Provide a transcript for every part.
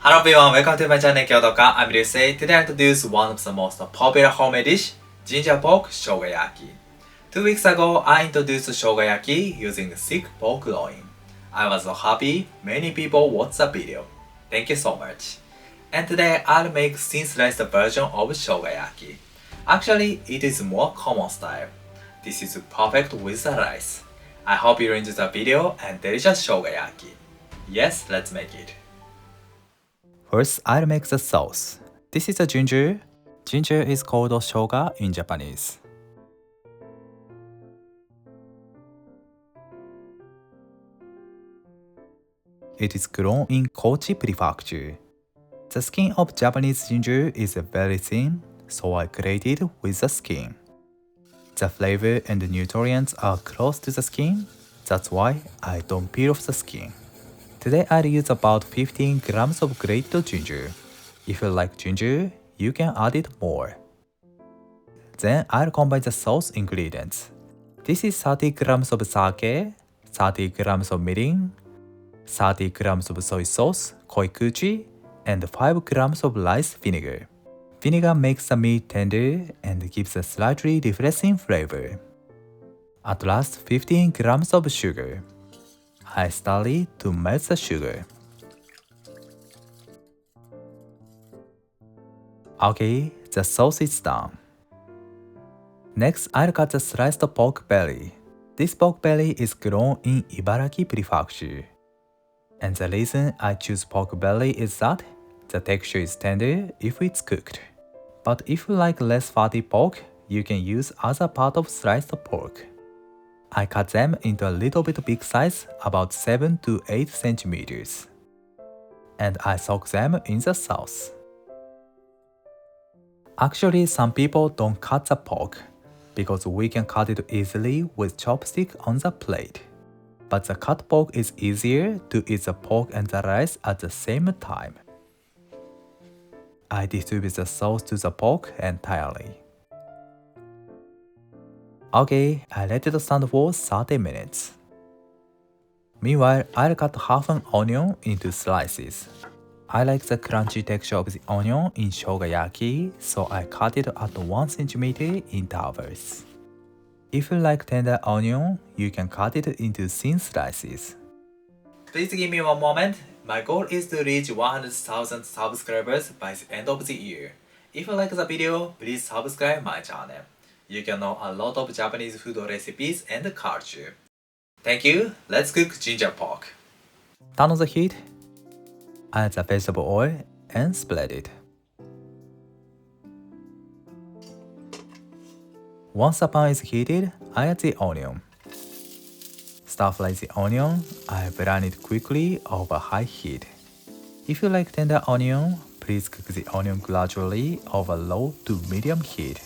Hello everyone, welcome to my channel Kyotoka. I'm Ryusei. Today I introduce one of the most popular homemade dish, ginger pork shogayaki. 2 weeks ago, I introduced shogayaki using thick pork loin. I was so happy many people watched the video. Thank you so much. And today I'll make thin sliced version of shogayaki. Actually, it is more common style. This is perfect with the rice. I hope you enjoy the video and delicious shogayaki. Yes, let's make it. First, I'll make the sauce. This is a ginger. Ginger is called shoga in Japanese. It is grown in Kochi Prefecture. The skin of Japanese ginger is very thin, so I grate it with the skin. The flavor and the nutrients are close to the skin, that's why I don't peel off the skin. Today I'll use about 15 grams of grated ginger. If you like ginger, you can add it more. Then I'll combine the sauce ingredients. This is 30 grams of sake, 30 grams of mirin, 30 grams of soy sauce, koikuchi, and 5 grams of rice vinegar. Vinegar makes the meat tender and gives a slightly refreshing flavor. At last, 15 grams of sugar. I stir it to melt the sugar. Okay, the sauce is done. Next, I'll cut the sliced pork belly. This pork belly is grown in Ibaraki Prefecture. And the reason I choose pork belly is that the texture is tender if it's cooked. But if you like less fatty pork, you can use other part of sliced pork. I cut them into a little bit big size, about 7 to 8 centimeters. And I soak them in the sauce. Actually, some people don't cut the pork, because we can cut it easily with chopstick on the plate. But the cut pork is easier to eat the pork and the rice at the same time. I distribute the sauce to the pork entirely. Okay, I let it stand for 30 minutes. Meanwhile, I'll cut half an onion into slices. I like the crunchy texture of the onion in shogayaki, so I cut it at 1 cm intervals. If you like tender onion, you can cut it into thin slices. Please give me one moment. My goal is to reach 100,000 subscribers by the end of the year. If you like the video, please subscribe my channel. You can know a lot of Japanese food recipes and culture. Thank you. Let's cook ginger pork. Turn on the heat, add the vegetable oil, and spread it. Once the pan is heated, I add the onion. Stir fry the onion. I brown it quickly over high heat. If you like tender onion, please cook the onion gradually over low to medium heat.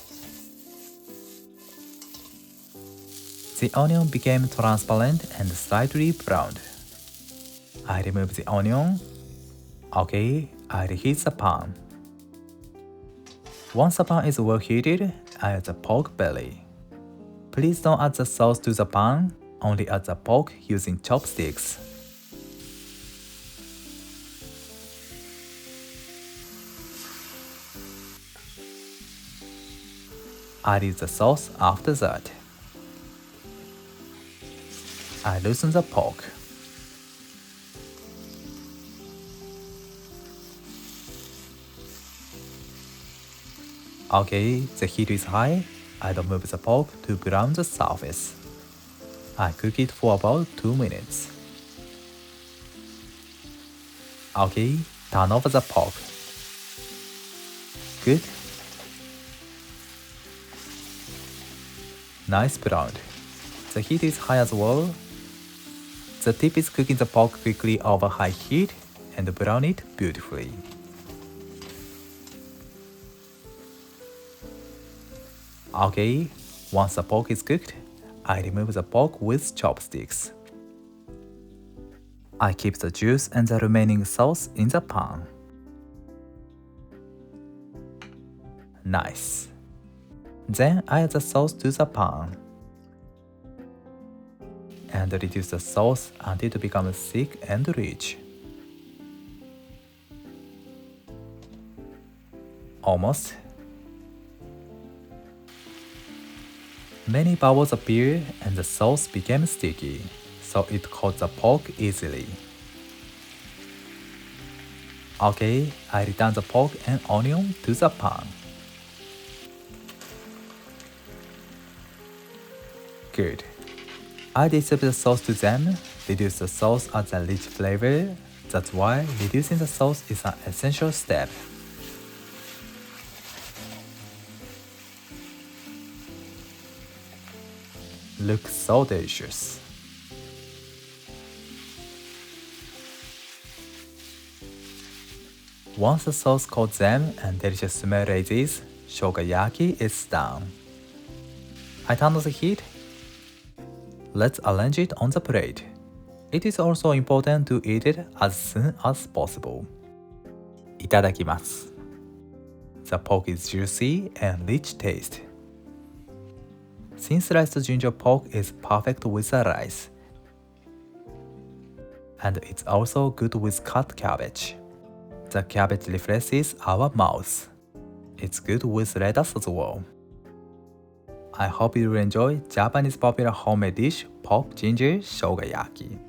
The onion became transparent and slightly browned. I remove the onion. Okay, I reheat the pan. Once the pan is well heated, I add the pork belly. Please don't add the sauce to the pan, only add the pork using chopsticks. I add the sauce after that. I loosen the pork. Okay, the heat is high. I don't move the pork to brown the surface. I cook it for about 2 minutes. Okay, turn over the pork. Good. Nice brown. The heat is high as well. The tip is cooking the pork quickly over high heat and brown it beautifully. Okay, once the pork is cooked, I remove the pork with chopsticks. I keep the juice and the remaining sauce in the pan. Nice. Then I add the sauce to the pan. And reduce the sauce until it becomes thick and rich. almost. Many bubbles appeared and the sauce became sticky, so it coats the pork easily. Okay, I return the pork and onion to the pan. Good. I distribute the sauce to them, reduce the sauce as a rich flavor. That's why reducing the sauce is an essential step. Looks so delicious. Once the sauce coats them and delicious smell raises, Shogayaki is done. I turn on the heat. Let's arrange it on the plate. It is also important to eat it as soon as possible. Itadakimasu. The pork is juicy and rich taste. Thin sliced ginger pork is perfect with the rice. And it's also good with cut cabbage. The cabbage refreshes our mouth. It's good with lettuce as well. I hope you will enjoy Japanese popular homemade dish pork ginger shogayaki.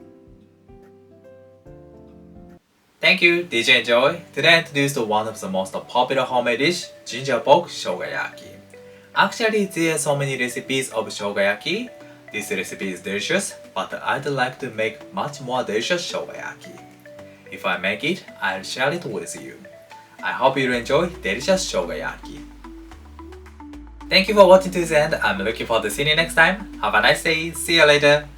Thank you, did you enjoy? Today I introduced one of the most popular homemade dish, ginger pork shogayaki. Actually, there are so many recipes of shogayaki. This recipe is delicious, but I'd like to make much more delicious shogayaki. If I make it, I'll share it with you. I hope you enjoy delicious shogayaki. Thank you for watching to the end. I'm looking forward to seeing you next time. Have a nice day. See you later.